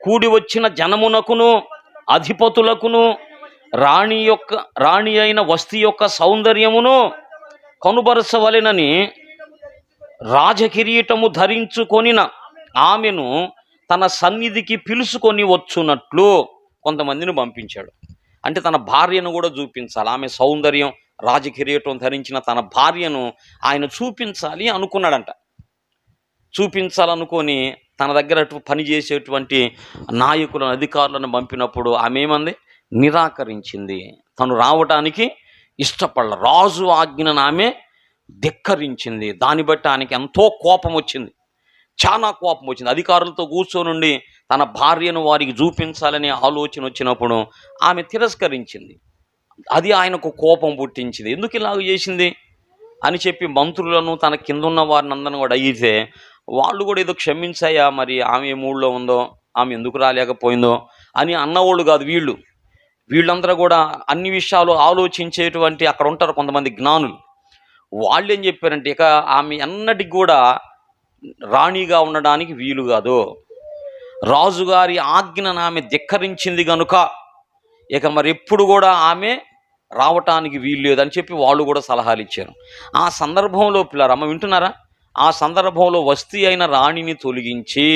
కూడి వచ్చిన జనమునకును అధిపతులకును రాణి అయిన వస్తీ యొక్క సౌందర్యమును కనుబరచవలెనని రాజకిరీటము ధరించుకొనిన ఆమెను తన సన్నిధికి పిలుచుకొని వచ్చునట్లు కొంతమందిని పంపించాడు. అంటే తన భార్యను కూడా చూపించాలి. ఆమె సౌందర్యం, రాజకిరీటం ధరించిన తన భార్యను ఆయన చూపించాలి అనుకున్నాడంట. చూపించాలనుకొని తన దగ్గర పనిచేసేటువంటి నాయకులను, అధికారులను పంపినప్పుడు ఆమె ఏమంది? నిరాకరించింది. తను రావటానికి ఇష్టపడల. రాజు ఆజ్ఞను ఆమె ధిక్కరించింది. దాన్ని బట్టి ఆయనకి ఎంతో కోపం వచ్చింది, చాలా కోపం వచ్చింది. అధికారులతో కూర్చొనుండి తన భార్యను వారికి చూపించాలనే ఆలోచన వచ్చినప్పుడు ఆమె తిరస్కరించింది. అది ఆయనకు కోపం పుట్టించింది. ఎందుకు ఇలాగ చేసింది అని చెప్పి మంత్రులను, తన కింద ఉన్న వారిని అందరిని కూడా అడిగితే వాళ్ళు కూడా ఏదో క్షమించాయా, మరి ఆమె ఏ మూడ్లో ఉందో, ఆమె ఎందుకు రాలేకపోయిందో అని అన్నవాళ్ళు కాదు వీళ్ళందరూ కూడా అన్ని విషయాలు ఆలోచించేటువంటి అక్కడ ఉంటారు కొంతమంది జ్ఞానులు. వాళ్ళు ఏం చెప్పారంటే, ఇక ఆమె ఎన్నటికి కూడా రాణిగా ఉండడానికి వీలు కాదు, రాజుగారి ఆజ్ఞను ఆమె ధిక్కరించింది కనుక ఇక మరి ఎప్పుడు కూడా ఆమె రావటానికి వీలు లేదని చెప్పి వాళ్ళు కూడా సలహాలు ఇచ్చారు. ఆ సందర్భంలో పిల్లరమ్మ వింటున్నారా? ఆ సందర్భంలో వస్తీ అయిన రాణిని తొలగించి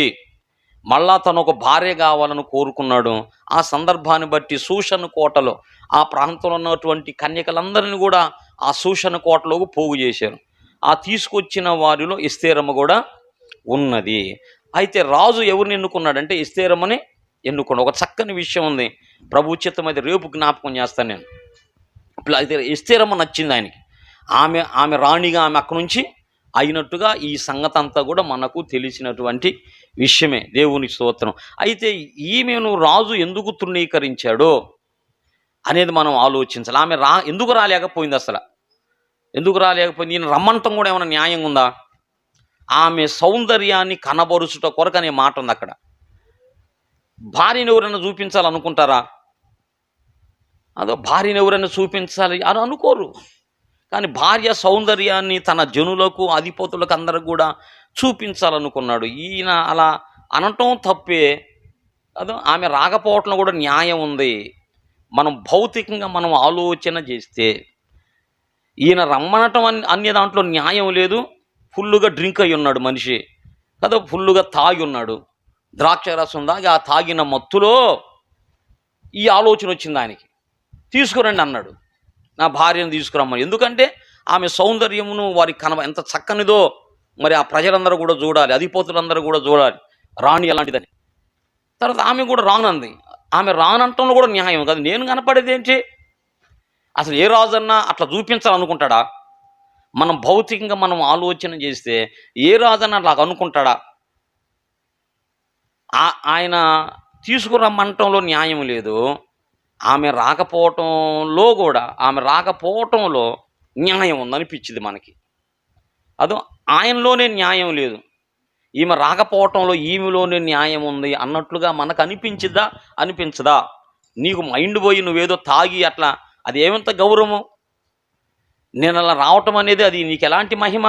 మళ్ళా తను ఒక భార్య కావాలని కోరుకున్నాడు. ఆ సందర్భాన్ని బట్టి సూషన్ కోటలో ఆ ప్రాంతంలో ఉన్నటువంటి కన్యకలందరినీ కూడా ఆ సూషన్ కోటలోకి పోగు చేశారు. ఆ తీసుకొచ్చిన వారిలో ఎస్తేరమ్మ కూడా ఉన్నది. అయితే రాజు ఎవరిని ఎన్నుకున్నాడంటే ఎస్తేరమ్మని ఎన్నుకున్నాడు. ఒక చక్కని విషయం ఉంది, ప్రభు చిత్తం అయితే రేపు జ్ఞాపకం చేస్తాను నేను. అయితే ఎస్తేరమ్మ నచ్చింది ఆయనకి. ఆమె రాణిగా ఆమె అక్కడి నుంచి అయినట్టుగా ఈ సంగతి అంతా కూడా మనకు తెలిసినటువంటి విషయమే. దేవుని స్తోత్రం. అయితే ఈమెను రాజు ఎందుకు తృణీకరించాడో అనేది మనం ఆలోచించాలి. ఆమె ఎందుకు రాలేకపోయింది? అసలు ఎందుకు రాలేకపోయింది? ఈయన రమ్మంటం కూడా ఏమైనా న్యాయం ఉందా? ఆమె సౌందర్యాన్ని కనబరుచుట కొరకు అనే మాట ఉంది అక్కడ. భార్యను ఎవరైనా చూపించాలనుకుంటారా? అదో భార్యను ఎవరైనా చూపించాలి అని అనుకోరు. కానీ భార్య సౌందర్యాన్ని తన జనులకు, అధిపతులకు అందరికి కూడా చూపించాలనుకున్నాడు. ఈయన అలా అనటం తప్పే. అదో ఆమె రాకపోవటంలో కూడా న్యాయం ఉంది. మనం భౌతికంగా మనం ఆలోచన చేస్తే ఈయన రమ్మనటం అనే దాంట్లో న్యాయం లేదు. ఫుల్లుగా డ్రింక్ అయి ఉన్నాడు మనిషి కదా, ఫుల్లుగా తాగి ఉన్నాడు, ద్రాక్షరసం దాగి ఆ తాగిన మత్తులో ఈ ఆలోచన వచ్చింది ఆయనకి. తీసుకురండి అన్నాడు, నా భార్యను తీసుకురమ్మని. ఎందుకంటే ఆమె సౌందర్యమును వారికి ఎంత చక్కనిదో మరి ఆ ప్రజలందరూ కూడా చూడాలి, అధిపతులందరూ కూడా చూడాలి రాణి ఎలాంటిదని. తర్వాత ఆమె కూడా రానంది. ఆమె రానంటంలో కూడా న్యాయం కాదు. నేను కనపడేది ఏంటి? అసలు ఏ రాజన్నా అట్లా చూపించాలనుకుంటాడా? మనం భౌతికంగా మనం ఆలోచన చేస్తే ఏ రాజన్నా అట్లా అనుకుంటాడా? ఆయన తీసుకురమ్మంటంలో న్యాయం లేదు. ఆమె రాకపోవటంలో న్యాయం ఉందనిపించింది మనకి. అదో ఆయనలోనే న్యాయం లేదు, ఈమె రాకపోవటంలో ఈమెలోనే న్యాయం ఉంది అన్నట్లుగా మనకు అనిపించదా? నీకు మైండ్ పోయి నువ్వేదో తాగి అట్లా, అది ఏమంత గౌరవం? నేను అలా రావటం అనేది అది నీకు ఎలాంటి మహిమ?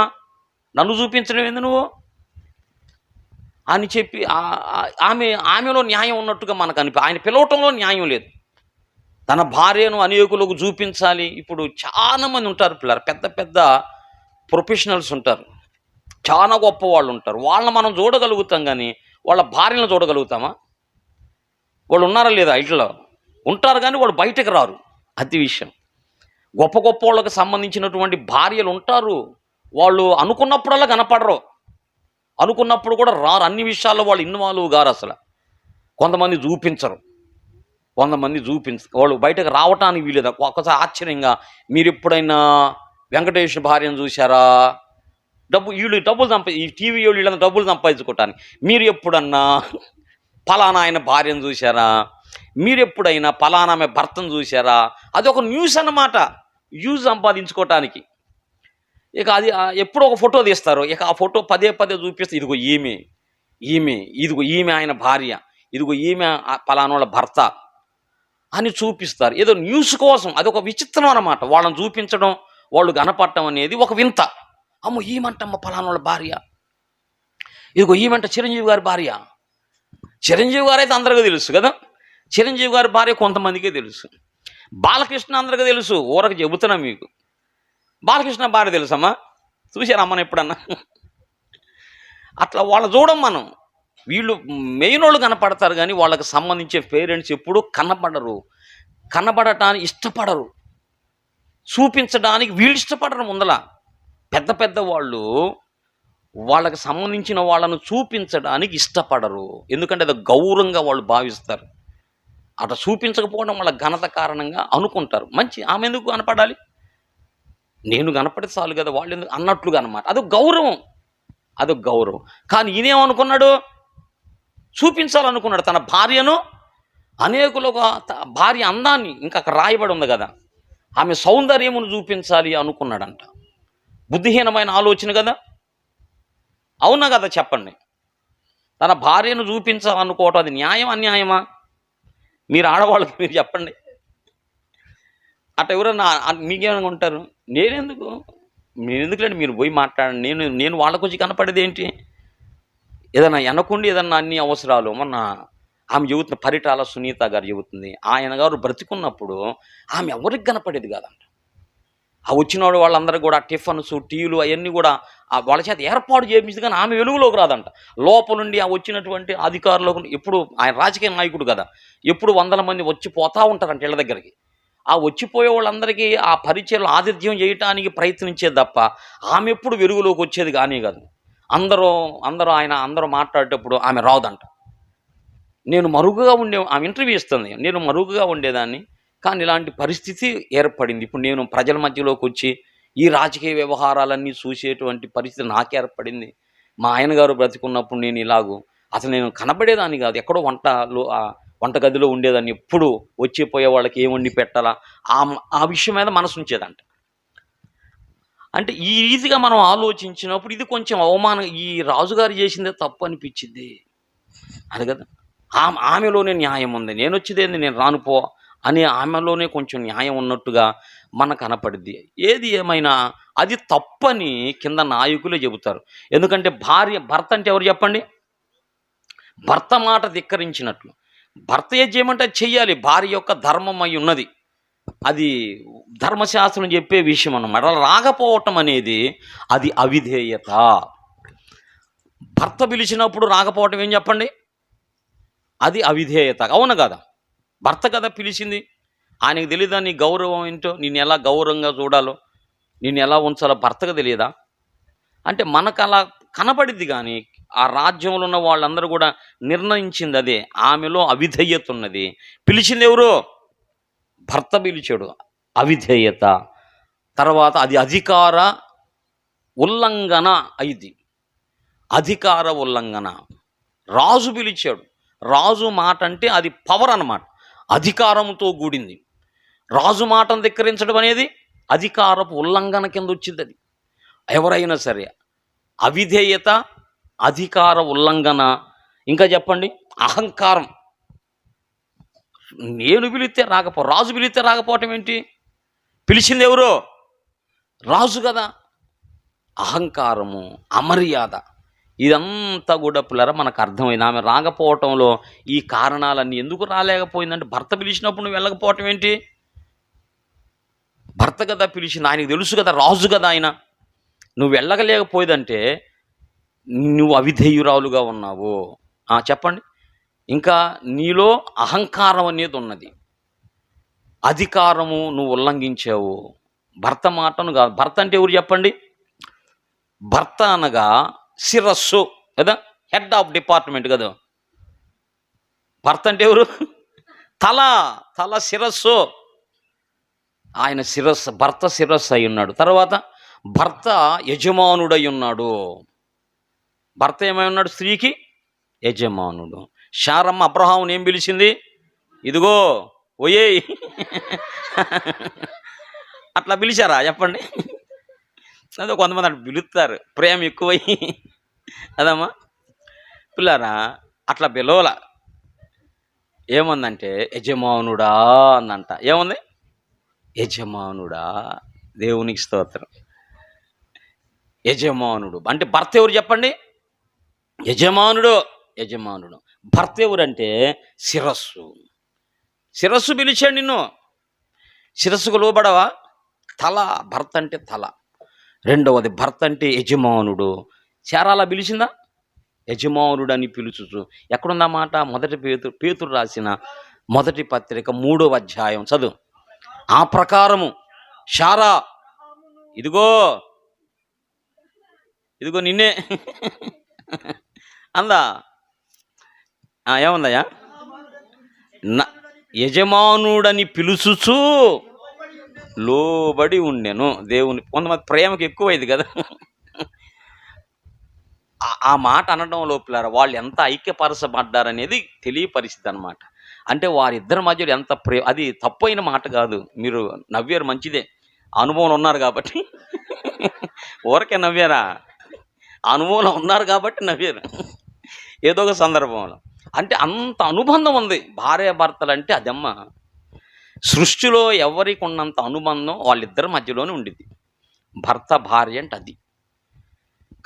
నన్ను చూపించడం ఏంది నువ్వు అని చెప్పి ఆమెలో న్యాయం ఉన్నట్టుగా మనకు ఆయన పిలవటంలో న్యాయం లేదు. తన భార్యను అనేకులకు చూపించాలి. ఇప్పుడు చాలామంది ఉంటారు పిల్లలు, పెద్ద పెద్ద ప్రొఫెషనల్స్ ఉంటారు, చాలా గొప్ప వాళ్ళు ఉంటారు. వాళ్ళని మనం చూడగలుగుతాం కానీ వాళ్ళ భార్యను చూడగలుగుతామా? వాళ్ళు ఉన్నారా లేదా? ఇట్లా ఉంటారు కానీ వాళ్ళు బయటకు రారు. అది విషయం. గొప్ప గొప్ప వాళ్ళకి సంబంధించినటువంటి భార్యలు ఉంటారు, వాళ్ళు అనుకున్నప్పుడల్లా కనపడరు, అనుకున్నప్పుడు కూడా రారు. అన్ని విషయాల్లో వాళ్ళు ఇన్వాల్వ్ గారు. అసలు కొంతమంది చూపించరు, వాళ్ళు బయటకు రావటానికి వీలేదు. ఒకసారి ఆశ్చర్యంగా, మీరు ఎప్పుడైనా వెంకటేష్ భార్యను చూశారా? ఈ టీవీ వీళ్ళంతా డబ్బులు సంపాదించుకోవటానికి. మీరు ఎప్పుడన్నా ఫలానా ఆయన భార్యను చూశారా? మీరు ఎప్పుడైనా ఫలానా ఆమె భర్తను చూశారా? అది ఒక న్యూస్ అన్నమాట, యూజ్ సంపాదించుకోవటానికి. ఇక అది ఎప్పుడో ఒక ఫోటో తీస్తారు, ఇక ఆ ఫోటో పదే పదే చూపిస్తే ఇదిగో ఈమె ఆయన భార్య, ఇదిగో ఈమె ఫలానా వాళ్ళ భర్త అని చూపిస్తారు. ఏదో న్యూస్ కోసం. అది ఒక విచిత్రం అన్నమాట. వాళ్ళని చూపించడం, వాళ్ళు కనపడటం అనేది ఒక వింత. అమ్మో ఈమంటమ్మ ఫలానా వాళ్ళ భార్య, ఇదిగో ఈమంట చిరంజీవి గారి భార్య, చిరంజీవి గారు అయితే అందరికీ తెలుసు కదా. చిరంజీవి గారి భార్య కొంతమందికే తెలుసు. బాలకృష్ణ అందరికీ తెలుసు, ఊరకు చెబుతున్నా మీకు. బాలకృష్ణ భార్య తెలుసమ్మా, చూశారు అమ్మని ఎప్పుడన్నా? అట్లా వాళ్ళు చూడం మనం. వీళ్ళు మెయిన్ వాళ్ళు కనపడతారు కానీ వాళ్ళకి సంబంధించే పేరెంట్స్ ఎప్పుడూ కనపడరు, కనబడటానికి ఇష్టపడరు, చూపించడానికి వీళ్ళు ఇష్టపడరు. ముందల పెద్ద పెద్ద వాళ్ళు వాళ్ళకి సంబంధించిన వాళ్ళను చూపించడానికి ఇష్టపడరు, ఎందుకంటే అది గౌరవంగా వాళ్ళు భావిస్తారు. అట్లా చూపించకపోవడం వాళ్ళ ఘనత కారణంగా అనుకుంటారు. మంచి ఆమె ఎందుకు కనపడాలి, నేను కనపడితే చాలు కదా వాళ్ళు ఎందుకు అన్నట్లుగా అనమాట. అదొక గౌరవం. కానీ ఈయనేమనుకున్నాడు, చూపించాలనుకున్నాడు తన భార్యను, అనేకులుగా భార్య అందాన్ని, ఇంకా అక్కడ రాయబడి ఉంది కదా, ఆమె సౌందర్యమును చూపించాలి అనుకున్నాడంట. బుద్ధిహీనమైన ఆలోచన కదా, అవునా కదా చెప్పండి? తన భార్యను చూపించాలనుకోవటం అది న్యాయం అన్యాయమా? మీరు ఆడవాళ్ళకి మీరు చెప్పండి. అట్లా ఎవరన్నా మీకేమైనా ఉంటారు, నేనెందుకులేండి, మీరు పోయి మాట్లాడండి, నేను వాళ్ళకు వచ్చి కనపడేది ఏంటి? ఏదన్నా వెనకుండి ఏదన్నా అన్ని అవసరాలు. మొన్న ఆమె చెబుతున్న పరిటాల సునీత గారు చెబుతుంది, ఆయన గారు బ్రతికున్నప్పుడు ఆమె ఎవరికి కనపడేది కాదంట. ఆ వచ్చిన వాళ్ళందరూ కూడా టిఫన్స్, టీలు అవన్నీ కూడా వాళ్ళ చేత ఏర్పాటు చేయించింది, కానీ ఆమె వెలుగులోకి రాదంట. లోపల నుండి ఆ వచ్చినటువంటి అధికారులకు, ఎప్పుడు ఆయన రాజకీయ నాయకుడు కదా, ఎప్పుడు 100 మంది వచ్చిపోతూ ఉంటారంట ఇళ్ళ దగ్గరికి. ఆ వచ్చిపోయే వాళ్ళందరికీ ఆ పరిచయలు ఆతిథ్యం చేయటానికి ప్రయత్నించేది తప్ప ఆమె ఎప్పుడు వెలుగులోకి వచ్చేది కానీ కాదు. అందరూ మాట్లాడేటప్పుడు ఆమె రాదంట. ఆమె ఇంటర్వ్యూ ఇస్తుంది, నేను మరుగుగా ఉండేదాన్ని, కానీ ఇలాంటి పరిస్థితి ఏర్పడింది. ఇప్పుడు నేను ప్రజల మధ్యలోకి వచ్చి ఈ రాజకీయ వ్యవహారాలన్నీ చూసేటువంటి పరిస్థితి నాకు ఏర్పడింది. మా ఆయన గారు బ్రతికున్నప్పుడు అసలు నేను కనబడేదాన్ని కాదు, ఎక్కడో వంటగదిలో ఉండేదాన్ని, ఎప్పుడు వచ్చిపోయే వాళ్ళకి ఏం వండి పెట్టాలా ఆ విషయం మీద మనసు ఉంచేదంట. అంటే ఈ రీతిగా మనం ఆలోచించినప్పుడు ఇది కొంచెం అవమానం. ఈ రాజుగారు చేసిందే తప్పు అనిపించింది అది కదా. ఆమెలోనే న్యాయం ఉంది, నేను వచ్చేదేంది, నేను రానుపో అని ఆమెలోనే కొంచెం న్యాయం ఉన్నట్టుగా మనకు కనపడింది. ఏది ఏమైనా అది తప్పని కింద నాయకులే చెబుతారు. ఎందుకంటే భర్త అంటే ఎవరు చెప్పండి? భర్త మాట ధిక్కరించినట్లు. భర్త ఏది చేయమంటే చెయ్యాలి, భార్య యొక్క ధర్మం అయి ఉన్నది, అది ధర్మశాస్త్రం చెప్పే విషయం అన్నమాట. అలా రాకపోవటం అనేది అది అవిధేయత. భర్త పిలిచినప్పుడు రాకపోవటం ఏం చెప్పండి, అది అవిధేయత, అవును కదా? భర్త కదా పిలిచింది, ఆయనకు తెలియదా నీ గౌరవం ఏంటో, నిన్ను ఎలా గౌరవంగా చూడాలో, నిన్ను ఎలా ఉంచాలో భర్తకు తెలియదా? అంటే మనకు అలా కనపడిద్ది, కానీ ఆ రాజ్యంలో ఉన్న వాళ్ళందరూ కూడా నిర్ణయించింది అదే. ఆమెలో అవిధేయత ఉన్నది. పిలిచింది ఎవరు? భర్త పిలిచాడు, అవిధేయత. తర్వాత అది అధికార ఉల్లంఘన అయింది, అధికార ఉల్లంఘన. రాజు పిలిచాడు, రాజు మాట అంటే అది పవర్ అన్నమాట, అధికారంతో కూడింది. రాజు మాటను ధిక్కరించడం అనేది అధికారపు ఉల్లంఘన కింద వచ్చింది. అది ఎవరైనా సరే అవిధేయత, అధికార ఉల్లంఘన. ఇంకా చెప్పండి, అహంకారం. రాజు పిలిస్తే రాకపోవటం ఏంటి? పిలిచింది ఎవరో? రాజు కదా. అహంకారము, అమర్యాద, ఇదంతా కూడా పిల్లరా మనకు అర్థమైంది. ఆమె రాకపోవటంలో ఈ కారణాలన్నీ ఎందుకు రాలేకపోయిందంటే, భర్త పిలిచినప్పుడు నువ్వు వెళ్ళకపోవటం ఏంటి? భర్త కదా పిలిచింది, ఆయనకు తెలుసు కదా, రాజు కదా ఆయన. నువ్వు వెళ్ళగలేకపోయేదంటే నువ్వు అవిధేయురాలుగా ఉన్నావు. చెప్పండి. ఇంకా నీలో అహంకారం అనేది ఉన్నది, అధికారము నువ్వు ఉల్లంఘించావు. భర్త మాటను కాదు. భర్త అంటే ఎవరు చెప్పండి? భర్త అనగా శిరస్సు కదా, హెడ్ ఆఫ్ డిపార్ట్మెంట్ కదా. భర్త అంటే ఎవరు? తల శిరస్సు. ఆయన శిరస్సు, భర్త శిరస్సు అయి ఉన్నాడు. తర్వాత భర్త యజమానుడై ఉన్నాడు. భర్త ఏమై ఉన్నాడు? స్త్రీకి యజమానుడు. శారమ్మ అబ్రహాముని ఏం పిలిచింది? ఇదిగో ఓయే అట్లా పిలిచారా చెప్పండి? అదే కొంతమంది అట్లా పిలుస్తారు, ప్రేమ ఎక్కువయ్యి అదమ్మా. పిల్లారా అట్లా పిలవల. ఏముందంటే యజమానుడా అందంట. ఏముంది? యజమానుడా. దేవునికి స్తోత్రం. యజమానుడు అంటే భర్త ఎవరు చెప్పండి? యజమానుడు. భర్త ఎవరంటే శిరస్సు. శిరస్సు పిలిచాడు నిన్ను. శిరస్సుకు లోబడవా? తల. భర్త అంటే తల. రెండవది భర్త అంటే యజమానుడు. శారాలా పిలిచిందా? యజమానుడు అని పిలుచుచు. ఎక్కడుందా మాట? మొదటి పేతురు రాసిన మొదటి పత్రిక 3వ అధ్యాయం చదువు. ఆ ప్రకారము శారా ఇదిగో ఇదిగో నిన్నే అందా. ఏముందయ్యా? యజమానుడని పిలుచుచు లోబడి ఉండెను. దేవుని కొంతమంది ప్రేమకి ఎక్కువైంది కదా ఆ మాట అనడం లోపల వాళ్ళు ఎంత ఐక్యపరచబడ్డారనేది తెలియపరిచింది అనమాట. అంటే వారిద్దరి మధ్యలో ఎంత అది తప్పైన మాట కాదు. మీరు నవ్వారు, మంచిదే, అనుభవం ఉన్నారు కాబట్టి ఊరకే నవ్వారా? అనుభవంలో ఉన్నారు కాబట్టి నవ్వారు ఏదో ఒక సందర్భంలో. అంటే అంత అనుబంధం ఉంది భార్యాభర్తలు అంటే. అదమ్మ సృష్టిలో ఎవరికి ఉన్నంత అనుబంధం వాళ్ళిద్దరి మధ్యలోనే ఉండిద్ది, భర్త భార్య అంటే అది.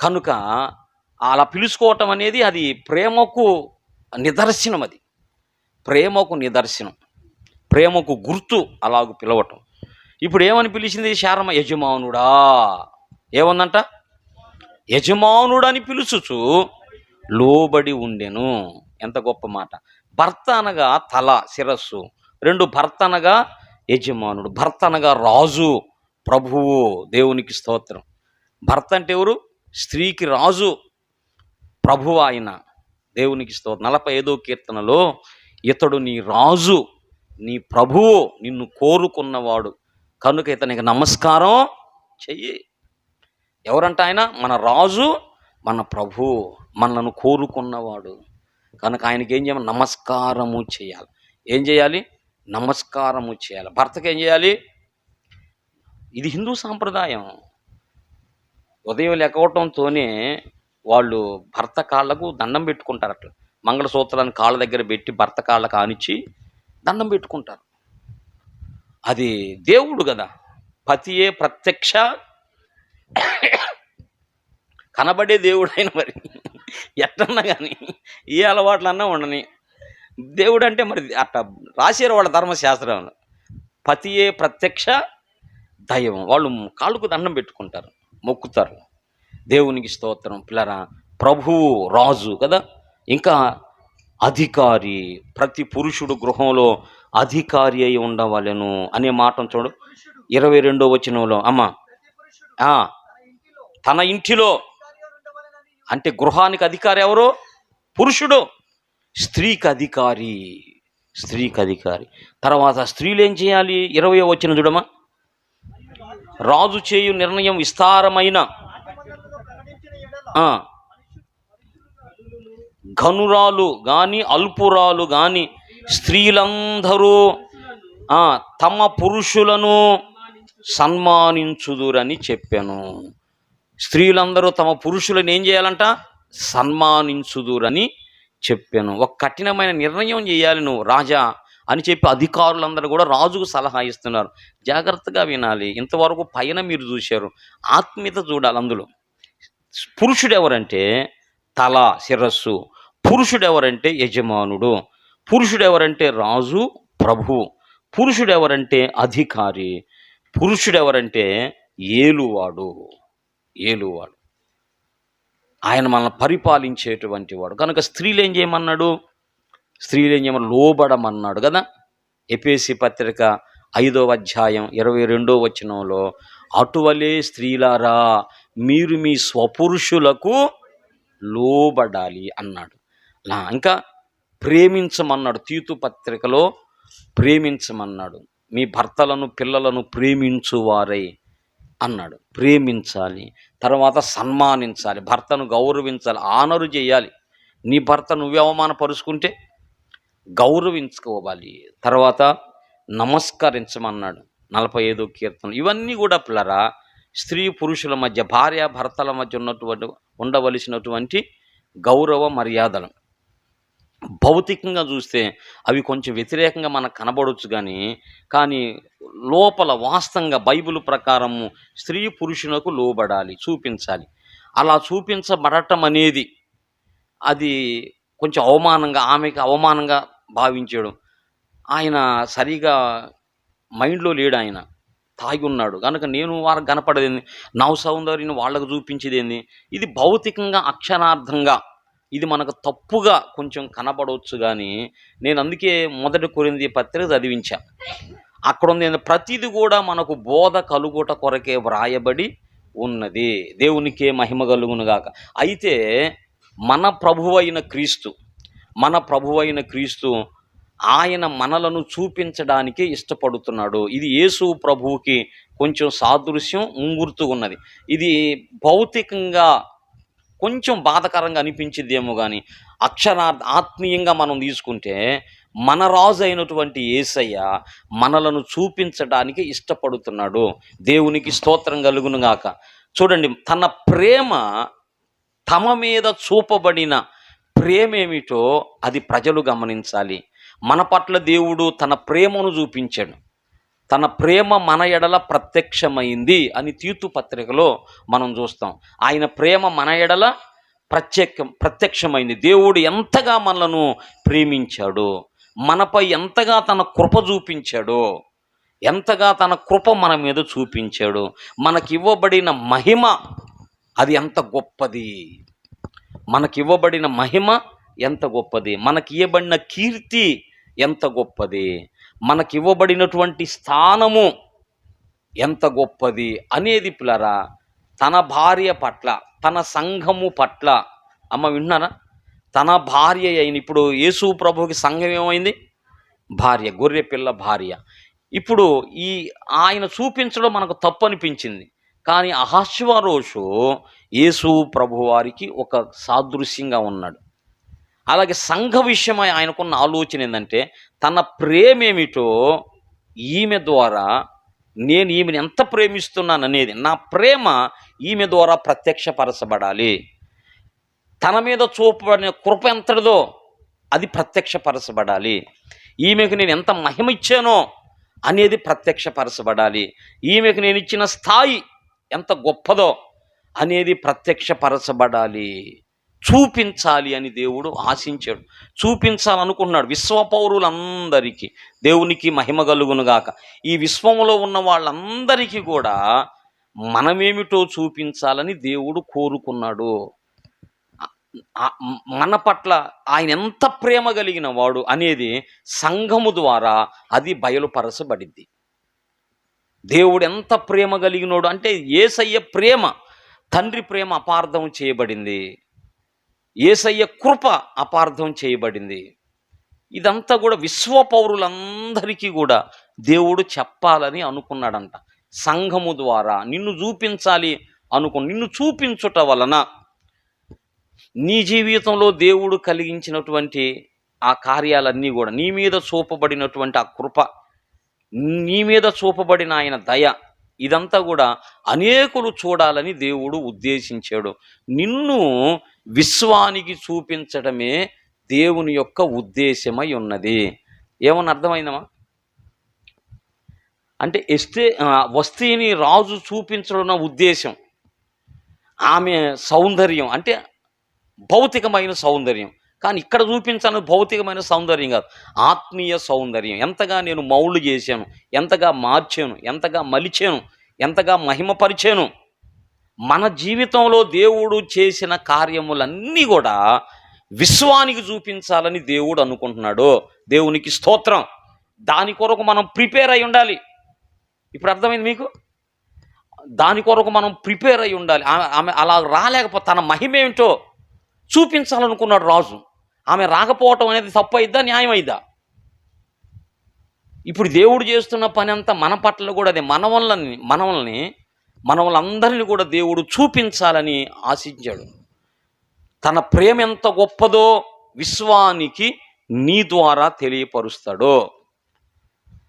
కనుక అలా పిలుచుకోవటం అనేది అది ప్రేమకు నిదర్శనం. అది ప్రేమకు నిదర్శనం, ప్రేమకు గుర్తు అలాగ పిలవటం. ఇప్పుడు ఏమని పిలిచింది శారమ్మ? యజమానుడా. ఏముందంట? యజమానుడని పిలుచుచు లోబడి ఉండెను. ఎంత గొప్ప మాట! భర్త అనగా తల, శిరస్సు. 2 భర్త అనగా యజమానుడు. భర్త అనగా రాజు, ప్రభువు. దేవునికి స్తోత్రం. భర్త అంటే ఎవరు? స్త్రీకి రాజు, ప్రభువు ఆయన. దేవునికి స్తోత్రం. 45వ కీర్తనలో ఇతడు నీ రాజు, నీ ప్రభువు, నిన్ను కోరుకున్నవాడు కనుక ఇతనికి నమస్కారం చెయ్యి. ఎవరంట ఆయన? మన రాజు, మన ప్రభు, మనను కోరుకున్నవాడు కనుక ఆయనకి ఏం చేయాలి? నమస్కారము చేయాలి. ఏం చేయాలి? నమస్కారము చేయాలి. భర్తకి ఏం చేయాలి? ఇది హిందూ సాంప్రదాయం. ఉదయం లెక్కవటంతోనే వాళ్ళు భర్త కాళ్ళకు దండం పెట్టుకుంటారు. అట్లా మంగళసూత్రాన్ని కాళ్ళ దగ్గర పెట్టి భర్త కాళ్ళకు ఆనిచ్చి దండం పెట్టుకుంటారు. అది దేవుడు కదా, పతియే ప్రత్యక్ష కనబడే దేవుడు అయిన మరి ఎట్టన్నా కానీ ఏ అలవాట్లన్నా ఉండని దేవుడు అంటే మరి అట్లా రాశారు వాళ్ళ ధర్మశాస్త్రంలో. పతియే ప్రత్యక్ష దైవం. వాళ్ళు కాళ్ళకు దండం పెట్టుకుంటారు, మొక్కుతారు. దేవునికి స్తోత్రం. పిల్లరా, ప్రభువు రాజు కదా. ఇంకా అధికారి. ప్రతి పురుషుడు గృహంలో అధికారి అయి ఉండవలెను అనే మాటను చూడు 22వ వచనంలో. అమ్మ తన ఇంటిలో అంటే గృహానికి అధికారి ఎవరు? పురుషుడు. స్త్రీకి అధికారి, స్త్రీకి అధికారి. తర్వాత స్త్రీలు ఏం చేయాలి? 20వ వచనం చూడమ్మా. రాజు చేయు నిర్ణయం విస్తారమైన ఘనురాలు గాని అల్పురాలు గాని స్త్రీలందరూ తమ పురుషులను సన్మానించుదురని చెప్పాను. స్త్రీలందరూ తమ పురుషులను ఏం చేయాలంట? సన్మానించుదురని చెప్పాను. ఒక కఠినమైన నిర్ణయం చేయాలి నువ్వు రాజా అని చెప్పి అధికారులందరూ కూడా రాజుకు సలహా ఇస్తున్నారు. జాగ్రత్తగా వినాలి. ఇంతవరకు పైన మీరు చూశారు, ఆత్మీయత చూడాలి అందులో. పురుషుడు ఎవరంటే తల, శిరస్సు. పురుషుడు ఎవరంటే యజమానుడు. పురుషుడు ఎవరంటే రాజు, ప్రభు. పురుషుడు ఎవరంటే అధికారి. పురుషుడు ఎవరంటే ఏలువాడు, ఏలువాడు. ఆయన మనల్ని పరిపాలించేటువంటి వాడు. కనుక స్త్రీలు ఏం చేయమన్నాడు? స్త్రీలు ఏం చేయమన్నాడు? లోబడమన్నాడు కదా. ఎఫెసీ పత్రిక 5వ అధ్యాయం 22వ వచనంలో అటువలే స్త్రీలారా మీరు మీ స్వపురుషులకు లోబడాలి అన్నాడు. ఇంకా ప్రేమించమన్నాడు. తీతు పత్రికలో ప్రేమించమన్నాడు. మీ భర్తలను పిల్లలను ప్రేమించువారై అన్నాడు. ప్రేమించాలి. తర్వాత సన్మానించాలి, భర్తను గౌరవించాలి, ఆనరు చేయాలి. నీ భర్త నువ్వే అవమానపరుచుకుంటే గౌరవించుకోవాలి. తర్వాత నమస్కరించమన్నాడు 45వ కీర్తన. ఇవన్నీ కూడా పిల్లరా స్త్రీ పురుషుల మధ్య, భార్య భర్తల మధ్య ఉండవలసినటువంటి గౌరవ మర్యాదలు. భౌతికంగా చూస్తే అవి కొంచెం వ్యతిరేకంగా మనకు కనబడవచ్చు, కానీ లోపల వాస్తవంగా బైబిల్ ప్రకారము స్త్రీ పురుషులకు లోబడాలి, చూపించాలి. అలా చూపించబడటం అనేది అది కొంచెం అవమానంగా, ఆమెకి అవమానంగా భావించాడు. ఆయన సరిగా మైండ్‌లో లేడు ఆయన. తాగి ఉన్నాడు. గనుక నేను వారికి కనపడేదేంది, నా సౌందర్యం వాళ్ళకు చూపించేదేంది, ఇది భౌతికంగా అక్షరార్థంగా ఇది మనకు తప్పుగా కొంచెం కనబడవచ్చు గానీ, నేను అందుకే 1 కొరింథీ పత్రిక చదివించా. అక్కడుంది ప్రతిది కూడా మనకు బోధ కలుగుట కొరకే వ్రాయబడి ఉన్నది. దేవునికే మహిమ కలుగునుగాక. అయితే మన ప్రభువైన క్రీస్తు ఆయన మనలను చూపించడానికి ఇష్టపడుతున్నాడు. ఇది యేసు ప్రభువుకి కొంచెం సాదృశ్యం ముంగుర్తు ఉన్నది. ఇది భౌతికంగా కొంచెం బాధకరంగా అనిపించిద్దేమో కానీ ఆత్మీయంగా మనం తీసుకుంటే మన రాజు అయినటువంటి యేసయ్య మనలను చూపించడానికి ఇష్టపడుతున్నాడు. దేవునికి స్తోత్రం కలుగునుగాక. చూడండి, తన ప్రేమ, తమ మీద చూపబడిన ప్రేమేమిటో అది ప్రజలు గమనించాలి. మన పట్ల దేవుడు తన ప్రేమను చూపించాడు. తన ప్రేమ మన ఎడల ప్రత్యక్షమైంది అని తీతు పత్రికలో మనం చూస్తాం. ఆయన ప్రేమ మన ఎడల ప్రత్యక్షమైంది. దేవుడు ఎంతగా మనలను ప్రేమించాడో, మనపై ఎంతగా తన కృప చూపించాడో, ఎంతగా తన కృప మన మీద చూపించాడో, మనకివ్వబడిన మహిమ అది ఎంత గొప్పది. మనకివ్వబడిన మహిమ ఎంత గొప్పది, మనకి ఇవ్వబడిన కీర్తి ఎంత గొప్పది, మనకివ్వబడినటువంటి స్థానము ఎంత గొప్పది అనేది పిల్లరా తన భార్య పట్ల, తన సంఘము పట్ల, అమ్మ వింటున్నారా, తన భార్య అయిన, ఇప్పుడు యేసు ప్రభువుకి సంఘం ఏమైంది? భార్య, గొర్రె పిల్ల భార్య. ఇప్పుడు ఆయన చూపించడం మనకు తప్పు అనిపించింది, కానీ అహష్వేరోషు యేసు ప్రభువారికి ఒక సాదృశ్యంగా ఉన్నాడు. అలాగే సంఘ విషయమై ఆయనకున్న ఆలోచన ఏంటంటే, తన ప్రేమేమిటో ఈమె ద్వారా నేను ఈమెను ఎంత ప్రేమిస్తున్నాను అనేది, నా ప్రేమ ఈమె ద్వారా ప్రత్యక్షపరచబడాలి. తన మీద చూపబడిన కృప ఎంతటిదో అది ప్రత్యక్షపరచబడాలి. ఈమెకు నేను ఎంత మహిమ ఇచ్చానో అనేది ప్రత్యక్షపరచబడాలి. ఈమెకు నేను ఇచ్చిన స్థాయి ఎంత గొప్పదో అనేది ప్రత్యక్షపరచబడాలి, చూపించాలి అని దేవుడు ఆశించాడు, చూపించాలనుకున్నాడు. విశ్వ పౌరులందరికీ దేవునికి మహిమ కలుగునుగాక. ఈ విశ్వంలో ఉన్న వాళ్ళందరికీ కూడా మనమేమిటో చూపించాలని దేవుడు కోరుకున్నాడు. మన పట్ల ఆయన ఎంత ప్రేమ కలిగిన వాడు అనేది సంఘము ద్వారా అది బయలుపరచబడింది. దేవుడు ఎంత ప్రేమ కలిగినోడు అంటే, యేసయ్య ప్రేమ, తండ్రి ప్రేమ అపార్థం చేయబడింది, యేసయ్య కృప అపార్థం చేయబడింది. ఇదంతా కూడా విశ్వ పౌరులందరికీ కూడా దేవుడు చెప్పాలని అనుకున్నాడంట. సంఘము ద్వారా నిన్ను చూపించాలి నిన్ను చూపించుట వలన నీ జీవితంలో దేవుడు కలిగించినటువంటి ఆ కార్యాలన్నీ కూడా, నీ మీద చూపబడినటువంటి ఆ కృప, నీ మీద చూపబడిన ఆయన దయ, ఇదంతా కూడా అనేకులు చూడాలని దేవుడు ఉద్దేశించాడు. నిన్ను విశ్వానికి చూపించడమే దేవుని యొక్క ఉద్దేశమై ఉన్నది. ఏమన్నా అర్థమైందమ్మా? అంటే వస్తీని రాజు చూపించడం ఉద్దేశం, ఆమె సౌందర్యం అంటే భౌతికమైన సౌందర్యం. కానీ ఇక్కడ చూపించాలని భౌతికమైన సౌందర్యం కాదు, ఆత్మీయ సౌందర్యం. ఎంతగా నేను మౌళ్ళు చేశాను, ఎంతగా మార్చాను, ఎంతగా మలిచాను, ఎంతగా మహిమపరిచాను. మన జీవితంలో దేవుడు చేసిన కార్యములన్నీ కూడా విశ్వానికి చూపించాలని దేవుడు అనుకుంటున్నాడు. దేవునికి స్తోత్రం. దాని కొరకు మనం ప్రిపేర్ అయి ఉండాలి. ఇప్పుడు అర్థమైంది మీకు? దాని కొరకు మనం ప్రిపేర్ అయి ఉండాలి. ఆమె అలా రాలేకపోతే తన మహిమ ఏమిటో చూపించాలనుకున్నాడు రాజు. ఆమె రాకపోవటం అనేది తప్పు అయిద్దా, న్యాయం అయిద్దా? ఇప్పుడు దేవుడు చేస్తున్న పని అంతా మన పట్ల కూడా అదే. మనవలందరినీ కూడా దేవుడు చూపించాలని ఆశించాడు. తన ప్రేమ ఎంత గొప్పదో విశ్వానికి నీ ద్వారా తెలియపరుస్తాడో,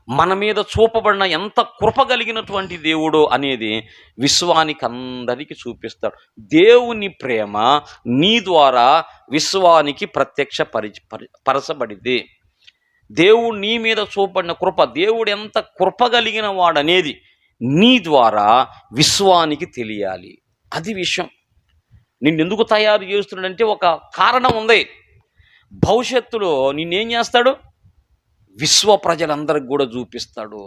మన మీద చూపబడిన ఎంత కృప కలిగినటువంటి దేవుడు అనేది విశ్వానికి అందరికీ చూపిస్తాడు. దేవుని ప్రేమ నీ ద్వారా విశ్వానికి పరచబడింది. దేవుడు నీ మీద చూపబడిన కృప, దేవుడు ఎంత కృప కలిగిన వాడనేది నీ ద్వారా విశ్వానికి తెలియాలి. అది విషయం. నిన్నెందుకు తయారు చేస్తున్నాడంటే ఒక కారణం ఉంది. భవిష్యత్తులో నిన్నేం చేస్తాడు? విశ్వ ప్రజలందరికి కూడా చూపిస్తాడు.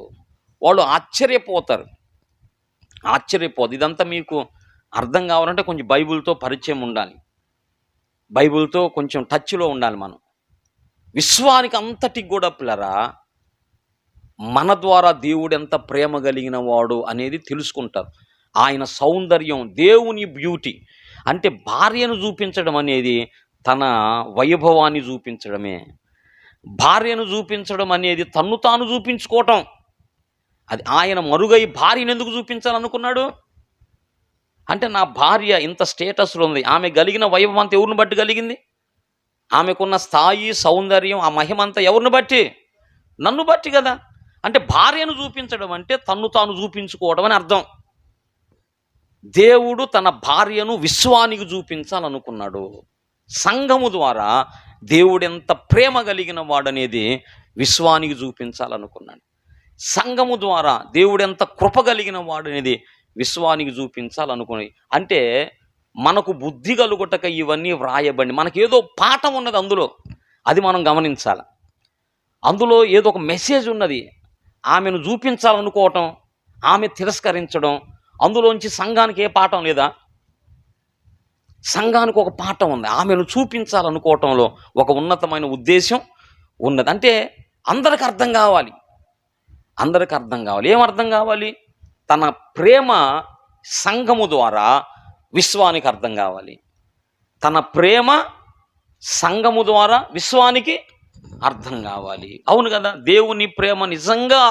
వాళ్ళు ఆశ్చర్యపోతారు. ఇదంతా మీకు అర్థం కావాలంటే కొంచెం బైబిల్తో పరిచయం ఉండాలి, బైబిల్తో కొంచెం టచ్లో ఉండాలి మనం. విశ్వానికి అంతటికి కూడా పిల్లరా మన ద్వారా దేవుడు ఎంత ప్రేమ కలిగిన వాడు అనేది తెలుసుకుంటారు. ఆయన సౌందర్యం, దేవుని బ్యూటీ. అంటే భార్యను చూపించడం అనేది తన వైభవాన్ని చూపించడమే. భార్యను చూపించడం అనేది తన్ను తాను చూపించుకోవటం. అది ఆయన మరుగై భార్యను ఎందుకు చూపించాలనుకున్నాడు? అంటే నా భార్య ఇంత స్టేటస్లో ఉంది, ఆమె కలిగిన వైభవం అంతా ఎవరిని బట్టి కలిగింది? ఆమెకున్న స్థాయి, సౌందర్యం, ఆ మహిమ అంతా ఎవరిని బట్టి? నన్ను బట్టి కదా. అంటే భార్యను చూపించడం అంటే తన్ను తాను చూపించుకోవడం అని అర్థం. దేవుడు తన భార్యను విశ్వానికి చూపించాలనుకున్నాడు. సంఘము ద్వారా దేవుడు ఎంత ప్రేమ కలిగిన వాడనేది విశ్వానికి చూపించాలనుకున్నాడు. సంఘము ద్వారా దేవుడు ఎంత కృప కలిగిన వాడనేది విశ్వానికి చూపించాలనుకుని. అంటే మనకు బుద్ధి కలుగుటక ఇవన్నీ వ్రాయబడి, మనకేదో పాఠం ఉన్నది అందులో, అది మనం గమనించాలి. అందులో ఏదో ఒక మెసేజ్ ఉన్నది. ఆమెను చూపించాలనుకోవటం, ఆమె తిరస్కరించడం, అందులోంచి సంఘానికి ఏ పాఠం లేదా? సంఘానికి ఒక పాఠం ఉంది. ఆమెను చూపించాలనుకోవటంలో ఒక ఉన్నతమైన ఉద్దేశం ఉన్నది. అంటే అందరికి అర్థం కావాలి. ఏం అర్థం కావాలి? తన ప్రేమ సంఘము ద్వారా విశ్వానికి అర్థం కావాలి. తన ప్రేమ సంఘము ద్వారా విశ్వానికి అర్థం కావాలి. అవును కదా. దేవుని ప్రేమ నిజంగా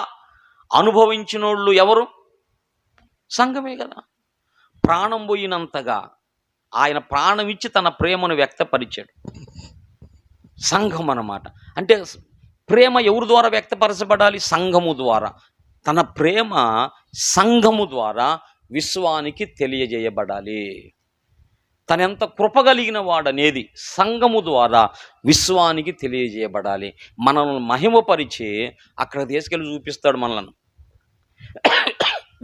అనుభవించిన వాళ్ళు ఎవరు? సంఘమే కదా. ప్రాణం పోయినంతగా ఆయన ప్రాణం ఇచ్చి తన ప్రేమను వ్యక్తపరిచాడు. సంఘం అన్నమాట. అంటే ప్రేమ ఎవరి ద్వారా వ్యక్తపరచబడాలి? సంఘము ద్వారా. తన ప్రేమ సంఘము ద్వారా విశ్వానికి తెలియజేయబడాలి. తనెంత కృపగలిగిన వాడనేది సంఘము ద్వారా విశ్వానికి తెలియజేయబడాలి. మనల్ని మహిమపరిచి అక్కడ తీసుకెళ్ళి చూపిస్తాడు మనల్ని.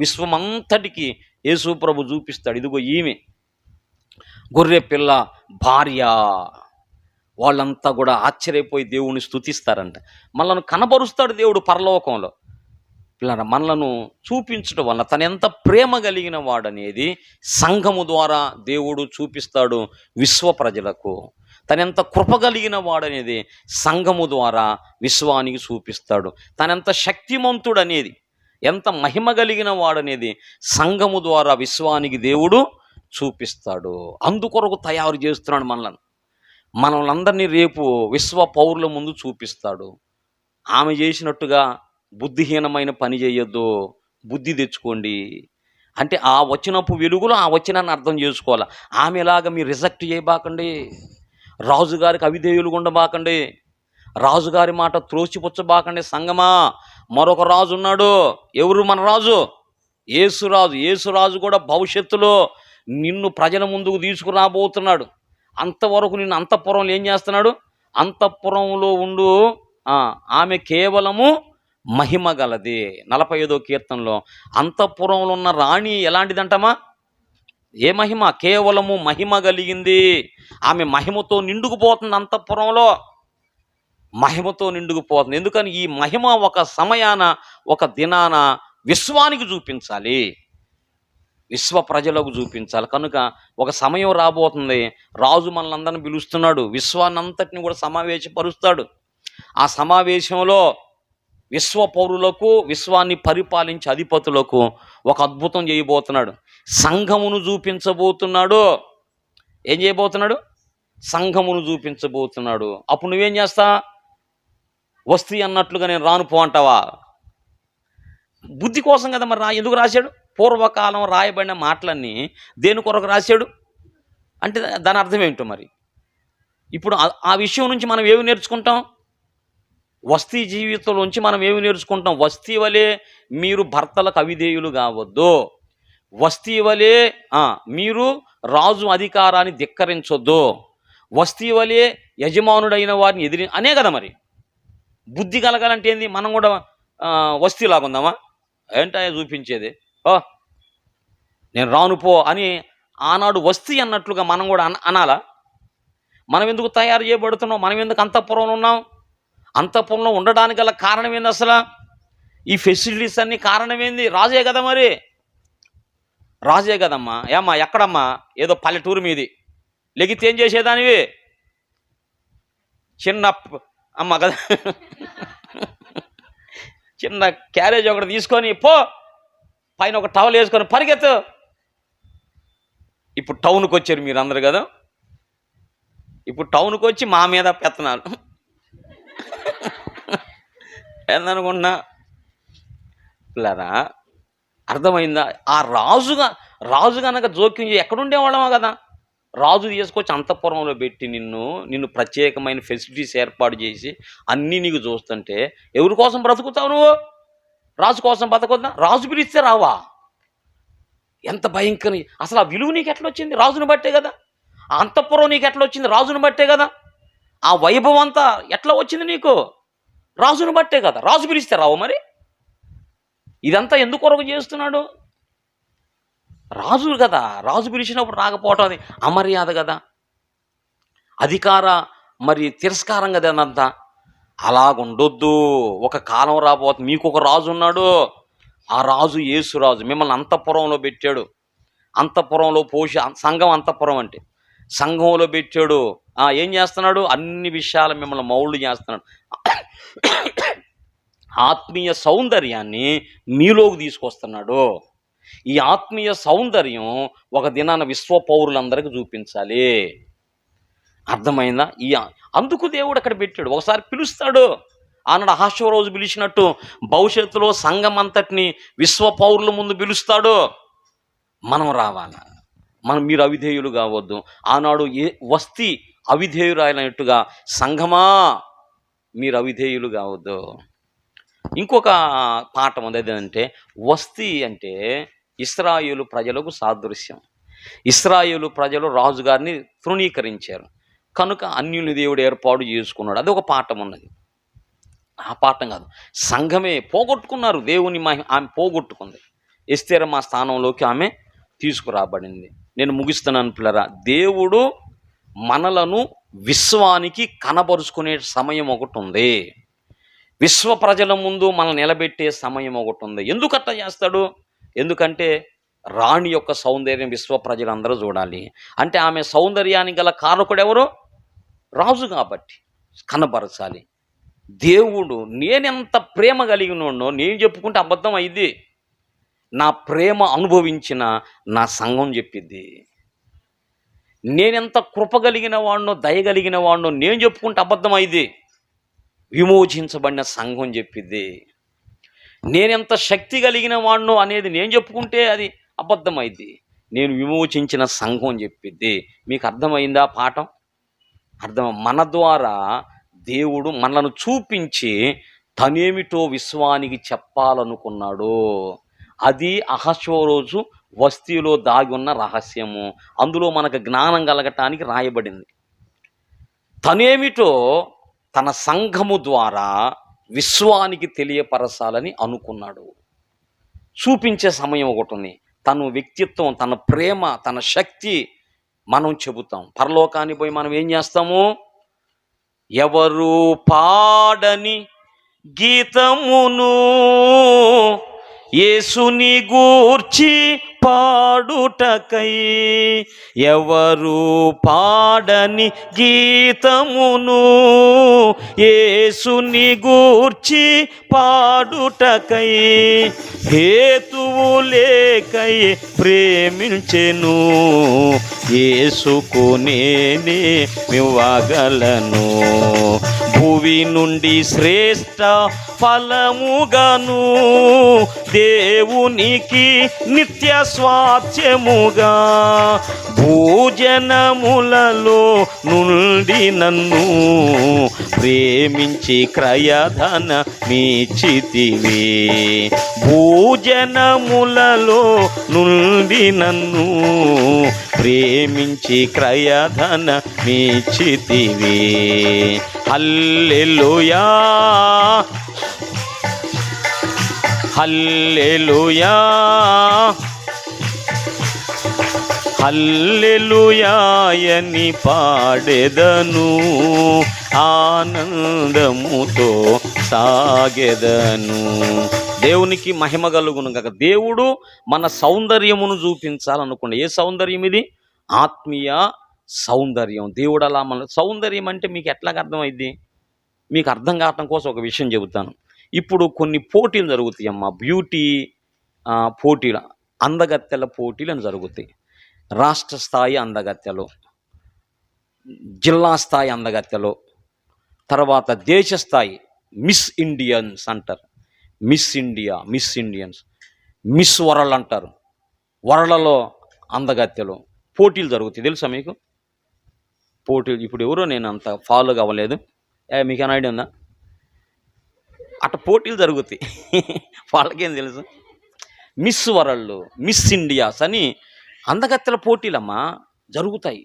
విశ్వమంతటికి యేసు ప్రభు చూపిస్తాడు. ఇదిగో ఈమె గొర్రె పిల్ల భార్య. వాళ్ళంతా కూడా ఆశ్చర్యపోయి దేవుని స్తుతిస్తారంట. మనల్ని కనబరుస్తాడు దేవుడు పరలోకంలో. పిల్లరా, మనలను చూపించడం వల్ల తను ఎంత ప్రేమ కలిగిన వాడనేది సంఘము ద్వారా దేవుడు చూపిస్తాడు విశ్వ ప్రజలకు. తనెంత కృప కలిగిన వాడనేది సంఘము ద్వారా విశ్వానికి చూపిస్తాడు. తనెంత శక్తిమంతుడనేది, ఎంత మహిమ కలిగిన వాడనేది సంఘము ద్వారా విశ్వానికి దేవుడు చూపిస్తాడు. అందుకొరకు తయారు చేస్తున్నాడు మనల్ని అందరినీ రేపు విశ్వ పౌరుల ముందు చూపిస్తాడు. ఆమె చేసినట్టుగా బుద్ధిహీనమైన పని చేయొద్దు, బుద్ధి తెచ్చుకోండి. అంటే ఆ వచనపు వెలుగులో ఆ వచనాన్ని అర్థం చేసుకోవాలి. ఆమెలాగా మీరు రిజెక్ట్ చేయబాకండి, రాజుగారికి అవిధేయులు ఉండబాకండి, రాజుగారి మాట త్రోసిపుచ్చబాకండి. సంగమా, మరొక రాజు ఉన్నాడు. ఎవరు మన రాజు? యేసురాజు. యేసురాజు కూడా భవిష్యత్తులో నిన్ను ప్రజల ముందుకు తీసుకురాబోతున్నాడు. అంతవరకు నిన్ను అంతఃపురంలో ఏం చేస్తున్నాడు? అంతఃపురంలో ఉండు. ఆమె కేవలము మహిమ గలది. 45వ కీర్తనలో అంతఃపురంలో ఉన్న రాణి ఎలాంటిదంటమా? ఏ మహిమ? కేవలము మహిమ కలిగింది. ఆమె మహిమతో నిండుకుపోతుంది. అంతఃపురంలో మహిమతో నిండుకుపోతుంది. ఎందుకని? ఈ మహిమ ఒక సమయాన, ఒక దినాన విశ్వానికి చూపించాలి, విశ్వ ప్రజలకు చూపించాలి. కనుక ఒక సమయం రాబోతుంది, రాజు మనల్ని అందరిని పిలుస్తున్నాడు, విశ్వాన్నంతటిని కూడా సమావేశపరుస్తాడు. ఆ సమావేశంలో విశ్వ పౌరులకు, విశ్వాన్ని పరిపాలించే అధిపతులకు ఒక అద్భుతం చేయబోతున్నాడు. సంఘమును చూపించబోతున్నాడు. ఏం చేయబోతున్నాడు? సంఘమును చూపించబోతున్నాడు. అప్పుడు నువ్వేం చేస్తా? వస్తీ అన్నట్లుగా నేను రాను పో అంటావా? బుద్ధి కోసం కదా మరి. ఎందుకు రాశాడు? పూర్వకాలం రాయబడిన మాటలన్నీ దేని కొరకు రాశాడు అంటే దాని అర్థం ఏమిటో మరి. ఇప్పుడు ఆ విషయం నుంచి మనం ఏమి నేర్చుకుంటాం? వస్తీ జీవితంలోంచి మనం ఏమి నేర్చుకుంటాం? వస్తీ వలె మీరు భర్తలకు అవిధేయులు కావద్దు, వస్తీ వలె మీరు రాజు అధికారాన్ని ధిక్కరించొద్దు, వస్తీ వలె యజమానుడైన వారిని ఎదిరి అనే కదా మరి. బుద్ధి కలగాలంటే ఏంది? మనం కూడా వస్తీలాగా ఉందామా? ఏంటో చూపించేది. నేను రాను పో అని ఆనాడు వస్తీ అన్నట్లుగా మనం కూడా అనాలా? మనం ఎందుకు తయారు చేయబడుతున్నాం? మనం ఎందుకు అంతఃపురంలో ఉన్నాం? అంతఃపురంలో ఉండడానికి గల కారణం ఏంది అసలు? ఈ ఫెసిలిటీస్ అన్నీ కారణం ఏంది? రాజే కదా, మరి రాజే కదమ్మా. ఏమ్మా ఎక్కడమ్మా? ఏదో పల్లెటూరు మీది, లెగితే ఏం చేసేదానివి? చిన్న అమ్మ కదా, చిన్న క్యారేజ్ ఒకటి తీసుకొని పో, పైన ఒక టవల్ వేసుకొని పరిగెత్తు. ఇప్పుడు టౌన్కి వచ్చారు మీరు అందరు కదా, ఇప్పుడు టౌన్కి వచ్చి మా మీద పెత్తనాలు ఏందనుకున్నా పిల్లరా, అర్థమైందా? ఆ రాజు కనుక జోక్యం ఎక్కడుండేవాళ్ళమా కదా. రాజు తీసుకొచ్చి అంతఃపురంలో పెట్టి నిన్ను ప్రత్యేకమైన ఫెసిలిటీస్ ఏర్పాటు చేసి అన్నీ నీకు చూస్తుంటే ఎవరి కోసం బ్రతుకుతావు నువ్వు? రాజు కోసం బతకొద్దా? రాజు పిలిస్తే రావా? ఎంత భయంకరం! అసలు ఆ విలువ నీకు ఎట్లా వచ్చింది? రాజుని బట్టే కదా. ఆ అంతఃపురం నీకు ఎట్లా వచ్చింది? రాజుని బట్టే కదా. ఆ వైభవం అంతా ఎట్లా వచ్చింది నీకు? రాజుని బట్టే కదా. రాజు పిలిస్తే రావు. మరి ఇదంతా ఎందుకు కొరకు చేస్తున్నాడు? రాజు కదా, రాజు పిలిచినప్పుడు రాకపోవటం అది అమర్యాద కదా, అధికార మరి తిరస్కారం కదా. అదంతా అలాగుండొద్దు. ఒక కాలం రాబోతుంది, మీకు ఒక రాజు ఉన్నాడు. ఆ రాజు యేసురాజు. మిమ్మల్ని అంతఃపురంలో పెట్టాడు. అంతఃపురంలో సంఘం అంతఃపురం అంటే సంఘంలో పెట్టాడు. ఏం చేస్తున్నాడు? అన్ని విషయాలు మిమ్మల్ని మౌళ్ళు చేస్తున్నాడు. ఆత్మీయ సౌందర్యాన్ని మీలోకి తీసుకొస్తున్నాడు. ఈ ఆత్మీయ సౌందర్యం ఒక దినాన విశ్వ పౌరులందరికీ చూపించాలి. అర్థమైందా? అందుకు దేవుడు అక్కడ పెట్టాడు. ఒకసారి పిలుస్తాడు. ఆనాడు అహష్వేరోషు పిలిచినట్టు భవిష్యత్తులో సంఘం అంతటిని విశ్వ పౌరుల ముందు పిలుస్తాడు. మనం రావాలా? మీరు అవిధేయులు కావద్దు. ఆనాడు వస్తి అవిధేయురాలైనట్టుగా సంఘమా మీరు అవిధేయులు కావద్దు. ఇంకొక పాఠం అదేంటంటే, వస్తి అంటే ఇశ్రాయేలు ప్రజలకు సాదృశ్యం. ఇశ్రాయేలు ప్రజలు రాజుగారిని తృణీకరించారు కనుక అన్యుని దేవుడు ఏర్పాటు చేసుకున్నాడు. అదొక పాఠం ఉన్నది. ఆ పాఠం కాదు, సంఘమే పోగొట్టుకున్నారు. దేవుని ఆమె పోగొట్టుకుంది. ఎస్తేరమ్మ స్థానంలోకి ఆమె తీసుకురాబడింది. నేను ముగిస్తున్నాను పిల్లరా. దేవుడు మనలను విశ్వానికి కనబరుచుకునే సమయం ఒకటి ఉంది. విశ్వ ప్రజల ముందు మనల్ని నిలబెట్టే సమయం ఒకటి ఉంది. ఎందుకు అట్లా చేస్తాడు? ఎందుకంటే రాణి యొక్క సౌందర్యం విశ్వ ప్రజలందరూ చూడాలి. అంటే ఆమె సౌందర్యానికి గల కారకుడు ఎవరు? రాజు కాబట్టి కనబరచాలి. దేవుడు నేనెంత ప్రేమ కలిగినోడో నేను చెప్పుకుంటే అబద్ధం అయింది. నా ప్రేమ అనుభవించిన నా సంఘం చెప్పిద్ది. నేనెంత కృప కలిగిన వాడినో దయగలిగిన వాడినో నేను చెప్పుకుంటే అబద్ధం అయింది. విమోచించబడిన సంఘం చెప్పిద్ది. నేనెంత శక్తి కలిగిన వాడినో అనేది నేను చెప్పుకుంటే అది అబద్ధమైంది. నేను విమోచించిన సంఘం చెప్పిద్ది. మీకు అర్థమైందా పాఠం? మన ద్వారా దేవుడు మనలను చూపించి తనేమిటో విశ్వానికి చెప్పాలనుకున్నాడు. అది అహష్వేరోషు వస్తీలో దాగి ఉన్న రహస్యము. అందులో మనకు జ్ఞానం కలగటానికి రాయబడింది. తనేమిటో తన సంఘము ద్వారా విశ్వానికి తెలియపరచాలని అనుకున్నాడు. చూపించే సమయం ఒకటి ఉంది. తన వ్యక్తిత్వం, తన ప్రేమ, తన శక్తి మనం చెబుతాం. పరలోకానికి పోయి మనం ఏం చేస్తాము? ఎవరు పాడని గీతమును యేసుని గూర్చి పాడుటకై, ఎవరు పాడని గీతమును యేసుని గూర్చి పాడుటకై, హేతువు లేకై ప్రేమించెను యేసుకు నేనే మివ్వగలను. భువి నుండి శ్రేష్ఠ ఫలముగాను దేవునికి నిత్య స్వాస్థ్యముగా భూజనములలో నుండి నన్ను ప్రేమించి క్రయధన మీచితివే. భూజనములలో నుండి నన్ను ప్రేమించి క్రయధన మీచితివే. హల్లెలూయా హల్లెలూయా హల్లెలూయాయని పాడెదను, ఆనందముతో సాగెదను. దేవునికి మహిమ కలుగును గాక. దేవుడు మన సౌందర్యమును చూపించాలనుకోండి. ఏ సౌందర్యం ఇది? ఆత్మీయ సౌందర్యం. దేవుడు అలా మన సౌందర్యం అంటే మీకు ఎట్లాగ అర్థమైంది? మీకు అర్థం కావటం కోసం ఒక విషయం చెబుతాను. ఇప్పుడు కొన్ని పోటీలు జరుగుతాయమ్మా, బ్యూటీ పోటీలు, అందగత్తెల పోటీలు అని జరుగుతాయి. రాష్ట్ర స్థాయి అందగత్తెలు, జిల్లా స్థాయి అందగత్తెలు, తర్వాత దేశ స్థాయి మిస్ ఇండియన్స్ అంటారు. Miss India, miss Indians, miss world అంటారు. వరల్డ్లో అందగత్తెలు పోటీలు జరుగుతాయి. తెలుసా మీకు? పోటీలు ఇప్పుడు ఎవరో నేను అంత ఫాలో అవ్వలేదు. మీకు ఏమైనా ఐడియా ఉందా? అట్లా పోటీలు జరుగుతాయి. వాళ్ళకేం తెలుసు? మిస్ వరల్డ్, మిస్ ఇండియాస్ అని అందగత్తెల పోటీలమ్మా జరుగుతాయి.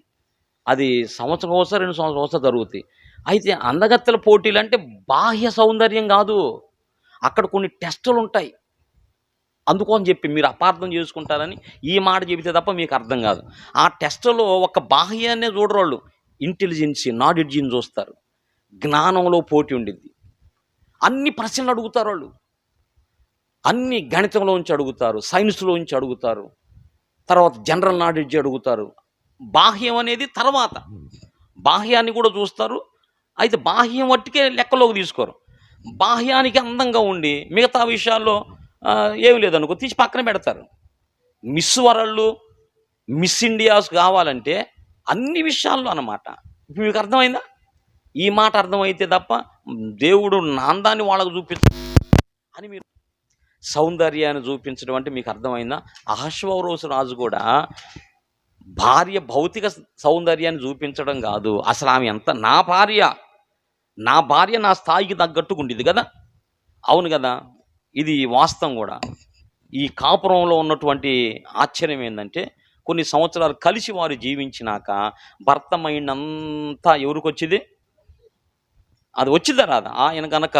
అది సంవత్సరం ఒకసారి 2 సంవత్సరం ఒకసారి జరుగుతాయి. అయితే అందగత్తెల పోటీలు అంటే బాహ్య సౌందర్యం కాదు, అక్కడ కొన్ని టెస్టులు ఉంటాయి. అందుకోసం చెప్పి మీరు అపార్థం చేసుకుంటారని ఈ మాట చెబితే తప్ప మీకు అర్థం కాదు. ఆ టెస్టులో ఒక బాహ్యాన్నే చూడరు వాళ్ళు, ఇంటెలిజెన్సీ, నాలెడ్జిని చూస్తారు. జ్ఞానంలో పోటీ ఉండిద్ది. అన్ని ప్రశ్నలు అడుగుతారు వాళ్ళు, అన్ని గణితంలోంచి అడుగుతారు, సైన్స్లోంచి అడుగుతారు, తర్వాత జనరల్ నాలెడ్జ్ అడుగుతారు. బాహ్యం అనేది తర్వాత, బాహ్యాన్ని కూడా చూస్తారు. అయితే బాహ్యం వట్టికే లెక్కలోకి తీసుకోరు. బాహ్యానికి అందంగా ఉండి మిగతా విషయాల్లో ఏమి లేదనుకో తీసి పక్కన పెడతారు. మిస్ వరల్డ్, మిస్ ఇండియాస్ కావాలంటే అన్ని విషయాల్లో అన్నమాట. ఇప్పుడు మీకు అర్థమైందా? ఈ మాట అర్థమైతే తప్ప దేవుడు నాందాన్ని వాళ్ళకు చూపించ అని మీరు సౌందర్యాన్ని చూపించడం అంటే మీకు అర్థమైందా? అహష్వరోషు రాజు కూడా భార్య భౌతిక సౌందర్యాన్ని చూపించడం కాదు, అసలు ఆమె ఎంత నా భార్య నా స్థాయికి తగ్గట్టుగా ఉండేది కదా. అవును కదా, ఇది వాస్తవం కూడా. ఈ కాపురంలో ఉన్నటువంటి ఆశ్చర్యం ఏంటంటే కొన్ని సంవత్సరాలు కలిసి వారు జీవించినాక భర్త మైండ్ అంతా ఎవరికి వచ్చింది? అది వచ్చిందా రాదా? ఆయన కనుక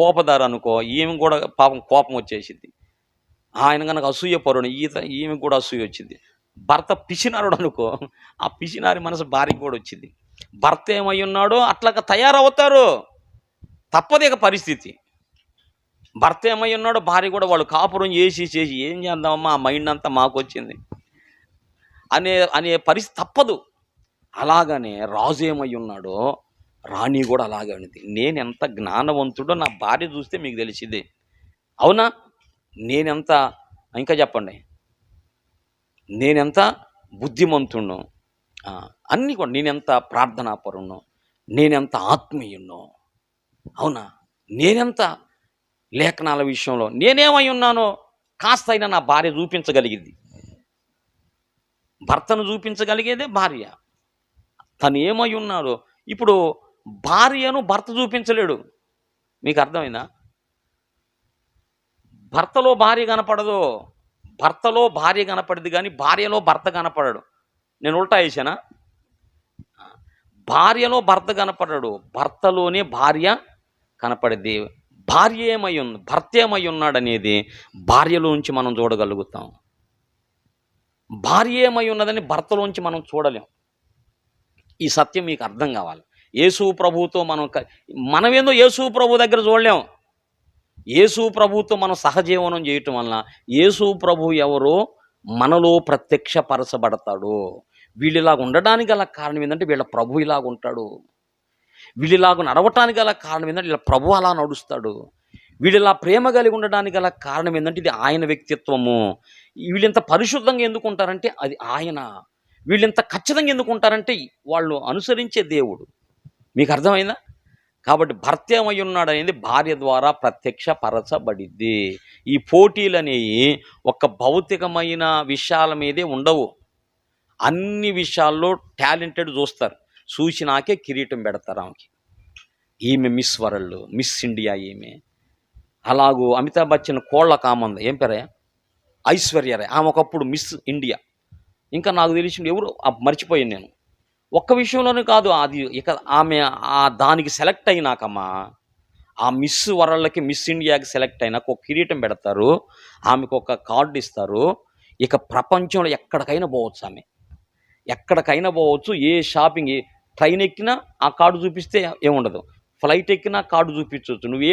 కోపదారు అనుకో, ఈమె కూడా పాపం కోపం వచ్చేసింది. ఆయన కనుక అసూయ పరుడు, ఈమె కూడా అసూయ వచ్చింది. భర్త పిసినారుడు అనుకో, ఆ పిసినారి మనసు భార్యకి కూడా వచ్చింది. భర్త ఏమై ఉన్నాడో అట్లాగా తయారవుతారు, తప్పదేక పరిస్థితి. భర్త ఏమై ఉన్నాడో భార్య కూడా, వాళ్ళు కాపురం చేసి ఏం చేద్దామమ్మా, ఆ మైండ్ అంతా మాకు వచ్చింది అనే పరిస్థితి తప్పదు. అలాగనే రాజు ఏమై ఉన్నాడో రాణి కూడా అలాగే ఉంది. నేను ఎంత జ్ఞానవంతుడో నా భార్య చూస్తే మీకు తెలిసిందే. అవునా? నేనెంత, ఇంకా చెప్పండి, నేనెంత బుద్ధిమంతుణ్ణో, అన్నీ కూడా, నేనెంత ప్రార్థనాపరుణ్ణో, నేనెంత ఆత్మీయున్నో, అవునా? నేనెంత లేఖనాల విషయంలో నేనేమై ఉన్నానో కాస్త అయినా నా భార్య చూపించగలిగింది. భర్తను చూపించగలిగేదే భార్య. తను ఏమై ఉన్నాడో. ఇప్పుడు భార్యను భర్త చూపించలేడు. మీకు అర్థమైందా? భర్తలో భార్య కనపడదు, భర్తలో భార్య కనపడదు కానీ భార్యలో భర్త కనపడడు. నేను ఉల్టా వేసానా? భార్యలో భర్త కనపడడు, భర్తలోనే భార్య కనపడేది. భార్య ఏమై ఉంది, భర్త ఏమై ఉన్నాడు అనేది భార్యలోంచి మనం చూడగలుగుతాం. భార్య ఏమై ఉన్నదని భర్తలోంచి మనం చూడలేం. ఈ సత్యం మీకు అర్థం కావాలి. యేసు ప్రభువుతో మనమేందో యేసు ప్రభు దగ్గర చూడలేం. యేసు ప్రభువుతో మనం సహజీవనం చేయటం వలన యేసు ప్రభు ఎవరో మనలో ప్రత్యక్షపరచబడతాడు. వీళ్ళిలాగా ఉండడానికి గల కారణం ఏంటంటే వీళ్ళ ప్రభు ఇలాగ ఉంటాడు. వీళ్ళిలాగా నడవటానికి గల కారణం ఏంటంటే వీళ్ళ ప్రభు అలా నడుస్తాడు. వీళ్ళిలా ప్రేమ కలిగి ఉండడానికి గల కారణం ఏంటంటే ఇది ఆయన వ్యక్తిత్వము. వీళ్ళింత పరిశుద్ధంగా ఎందుకు ఉంటారంటే అది ఆయన. వీళ్ళింత ఖచ్చితంగా ఎందుకు ఉంటారంటే వాళ్ళు అనుసరించే దేవుడు. మీకు అర్థమైందా? కాబట్టి భర్త ఏమై ఉన్నాడు అనేది భార్య ద్వారా ప్రత్యక్షపరచబడిద్ది. ఈ పోటీలు అనేవి ఒక భౌతికమైన విషయాల మీదే ఉండవు. అన్ని విషయాల్లో టాలెంటెడ్ చూస్తారు. చూసినాకే కిరీటం పెడతారు ఆమెకి. ఈమె మిస్ వరల్డ్, మిస్ ఇండియా ఈమె. అలాగూ అమితాబ్ బచ్చన్ కోళ్ళ కామంది, ఏం పేరే, ఐశ్వర్య రాయ్, ఆమె ఒకప్పుడు మిస్ ఇండియా. ఇంకా నాకు తెలిసింది ఎవరు మర్చిపోయాను నేను. ఒక్క విషయంలోనే కాదు, అది ఇక ఆమె దానికి సెలెక్ట్ అయినాకమ్మా, ఆ మిస్ వరల్డ్కి, మిస్ ఇండియాకి సెలెక్ట్ అయినాక ఒక కిరీటం పెడతారు, ఆమెకు ఒక కార్డు ఇస్తారు. ఇక ప్రపంచంలో ఎక్కడికైనా పోవచ్చు ఆమె. ఎక్కడికైనా పోవచ్చు, ఏ షాపింగ్ ట్రైన్ ఎక్కినా ఆ కార్డు చూపిస్తే ఏముండదు, ఫ్లైట్ ఎక్కినా కార్డు చూపించవచ్చు. నువ్వు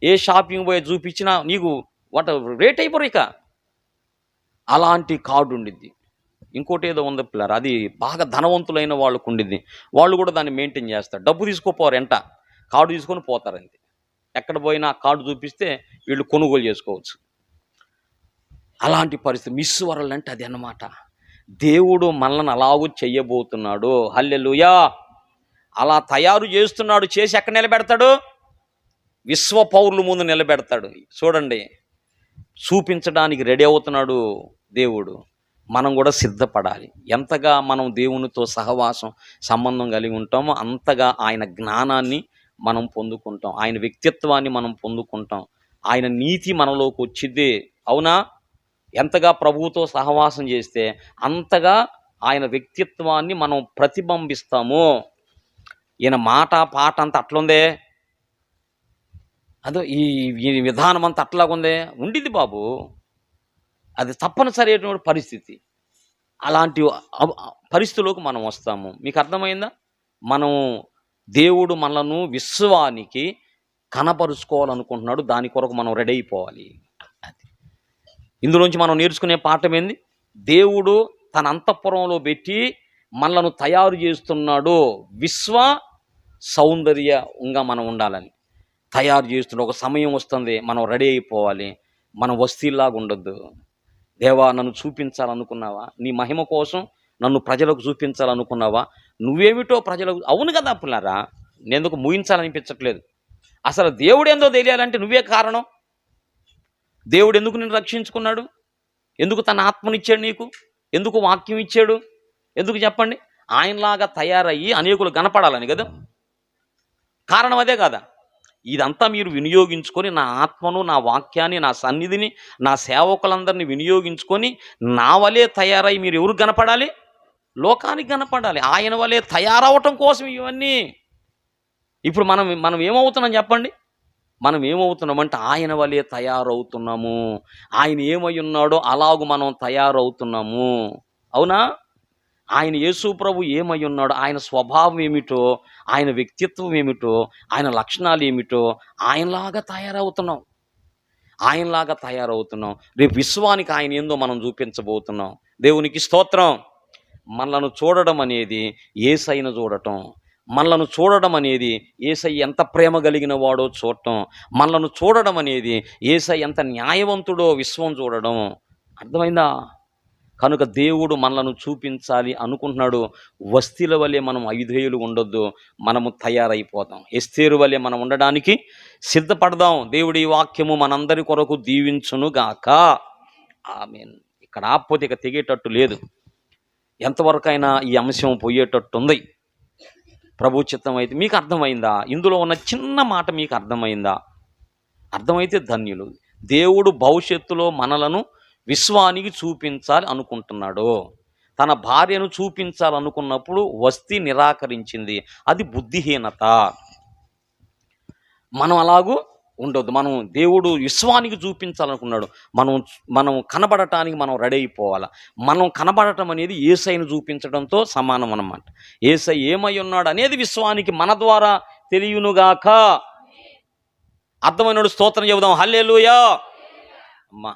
ఏ షాపింగ్ పోయి చూపించినా నీకు వాట్ రేట్ అయిపోరు ఇక. అలాంటి కార్డు ఉండిద్ది. ఇంకోటి ఏదో ఉంది పిల్లలు, అది బాగా ధనవంతులైన వాళ్ళకు ఉండిద్ది. వాళ్ళు కూడా దాన్ని మెయింటైన్ చేస్తారు. డబ్బు తీసుకోపోరు, కార్డు తీసుకొని పోతారు అంతే. ఎక్కడ పోయినా ఆ కార్డు చూపిస్తే వీళ్ళు కొనుగోలు చేసుకోవచ్చు. అలాంటి పరిస్థితి మిస్ వరల్డ్ అంటే అది అన్నమాట. దేవుడు మనల్ని అలాగూ చెయ్యబోతున్నాడు. హల్లెలూయా. అలా తయారు చేస్తున్నాడు. చేసి ఎక్కడ నిలబెడతాడు? విశ్వ పౌరుల ముందు నిలబెడతాడు. చూడండి, చూపించడానికి రెడీ అవుతున్నాడు దేవుడు. మనం కూడా సిద్ధపడాలి. ఎంతగా మనం దేవునితో సహవాసం సంబంధం కలిగి ఉంటామో అంతగా ఆయన జ్ఞానాన్ని మనం పొందుకుంటాం, ఆయన వ్యక్తిత్వాన్ని మనం పొందుకుంటాం, ఆయన నీతి మనలోకి వచ్చిద్ది. అవునా? ఎంతగా ప్రభువుతో సహవాసం చేస్తే అంతగా ఆయన వ్యక్తిత్వాన్ని మనం ప్రతిబింబిస్తాము. ఈయన మాట పాట అంతా అట్లుందే, అదో ఈ విధానం అంతా అట్లాగుందే, ఉండిద్ది బాబు. అది తప్పనిసరి అయినటువంటి పరిస్థితి. అలాంటి పరిస్థితుల్లోకి మనం వస్తాము. మీకు అర్థమైందా? మనం దేవుడు మనలను విశ్వానికి కనపరుచుకోవాలనుకుంటున్నాడు. దాని కొరకు మనం రెడీ అయిపోవాలి. అది ఇందులోంచి మనం నేర్చుకునే పాఠం ఏంది? దేవుడు తన అంతఃపురంలో పెట్టి మనలను తయారు చేస్తున్నాడు. విశ్వ సౌందర్యంగా మనం ఉండాలని తయారు చేస్తున్నాడు. ఒక సమయం వస్తుంది, మనం రెడీ అయిపోవాలి. మనం వస్తీలాగా ఉండొద్దు. దేవా, నన్ను చూపించాలనుకున్నావా? నీ మహిమ కోసం నన్ను ప్రజలకు చూపించాలనుకున్నావా? నువ్వేమిటో ప్రజలకు. అవును కదా పిల్లారా, నేందుకు ముగించాలనిపించట్లేదు. అసలు దేవుడు ఏందో తెలియాలంటే నువ్వే కారణం. దేవుడు ఎందుకు నిన్ను రక్షించుకున్నాడు? ఎందుకు తన ఆత్మనిచ్చాడు నీకు? ఎందుకు వాక్యం ఇచ్చాడు? ఎందుకు చెప్పండి? ఆయనలాగా తయారయ్యి అనేకులు కనపడాలని కదా. కారణం అదే కదా. ఇదంతా మీరు వినియోగించుకొని, నా ఆత్మను, నా వాక్యాన్ని, నా సన్నిధిని, నా సేవకులందరినీ వినియోగించుకొని నా వలే తయారై మీరు ఎవరు కనపడాలి? లోకానికి కనపడాలి. ఆయన వలే తయారవటం కోసం ఇవన్నీ. ఇప్పుడు మనం ఏమవుతున్నాం చెప్పండి? మనం ఏమవుతున్నామంటే ఆయన వలే తయారవుతున్నాము. ఆయన ఏమై ఉన్నాడో అలాగూ మనం తయారవుతున్నాము. అవునా? ఆయన యేసు ప్రభు ఏమై ఉన్నాడో, ఆయన స్వభావం ఏమిటో, ఆయన వ్యక్తిత్వం ఏమిటో, ఆయన లక్షణాలు ఏమిటో ఆయనలాగా తయారవుతున్నాం. రేపు విశ్వానికి ఆయన ఏందో మనం చూపించబోతున్నాం. దేవునికి స్తోత్రం. మనలను చూడడం అనేది యేసయ్యను చూడటం. మనలను చూడడం అనేది యేసయ్య ఎంత ప్రేమ కలిగిన వాడో చూడటం. మనలను చూడడం అనేది యేసయ్య ఎంత న్యాయవంతుడో విశ్వం చూడడం. అర్థమైందా? కనుక దేవుడు మనలను చూపించాలి అనుకుంటున్నాడు. వస్తీల వలె మనం అవిధేయులు ఉండొద్దు. మనము తయారైపోతాం. ఎస్తేరు వలె మనం ఉండడానికి సిద్ధపడదాం. దేవుడి వాక్యము మనందరి కొరకు దీవించునుగాక. ఆమేన్. ఇక్కడ ఆపోతే ఇక తెగేటట్టు లేదు. ఎంతవరకైనా ఈ అంశం పోయేటట్టు ఉంది. ప్రభు చిత్తం అయితే మీకు అర్థమైందా? ఇందులో ఉన్న చిన్న మాట మీకు అర్థమైందా? అర్థమైతే ధన్యులు. దేవుడు భవిష్యత్తులో మనలను విశ్వానికి చూపించాలి అనుకుంటున్నాడు. తన భార్యను చూపించాలనుకున్నప్పుడు వస్తీ నిరాకరించింది. అది బుద్ధిహీనత. మనం అలాగూ ఉండొద్దు. మనం దేవుడు విశ్వానికి చూపించాలనుకున్నాడు. మనం కనబడటానికి మనం రెడీ అయిపోవాలి. మనం కనబడటం అనేది యేసయ్యను చూపించడంతో సమానం అన్నమాట. యేసయ్య ఏమై ఉన్నాడు అనేది విశ్వానికి మన ద్వారా తెలియనుగాక. అర్థమైనడు స్తోత్రం చెబుదాం. హల్లెలూయా. అమ్మా,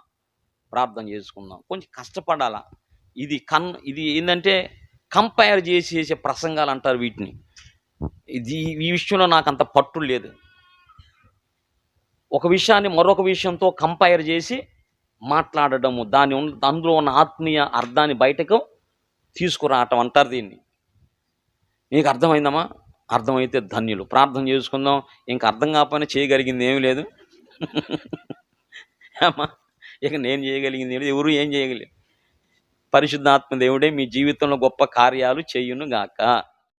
ప్రార్థన చేసుకుందాం. కొంచెం కష్టపడాలా. ఇది ఏంటంటే కంపేర్ చేసే ప్రసంగాలు అంటారు వీటిని. ఈ విషయంలో నాకు అంత పట్టు లేదు. ఒక విషయాన్ని మరొక విషయంతో కంపేర్ చేసి మాట్లాడటము, అందులో ఉన్న ఆత్మీయ అర్థాన్ని బయటకు తీసుకురావటం అంటారు దీన్ని. మీకు అర్థమైందమ్మా? అర్థమైతే ధన్యులు. ప్రార్థన చేసుకుందాం. ఇంకా అర్థం కాకపోయినా చేయగలిగింది ఏమీ లేదు. అమ్మా, ఇక నేను చేయగలిగింది ఏమి లేదు, ఎవరు ఏం చేయగలేదు. పరిశుద్ధాత్మ దేవుడే మీ జీవితంలో గొప్ప కార్యాలు చేయును గాక.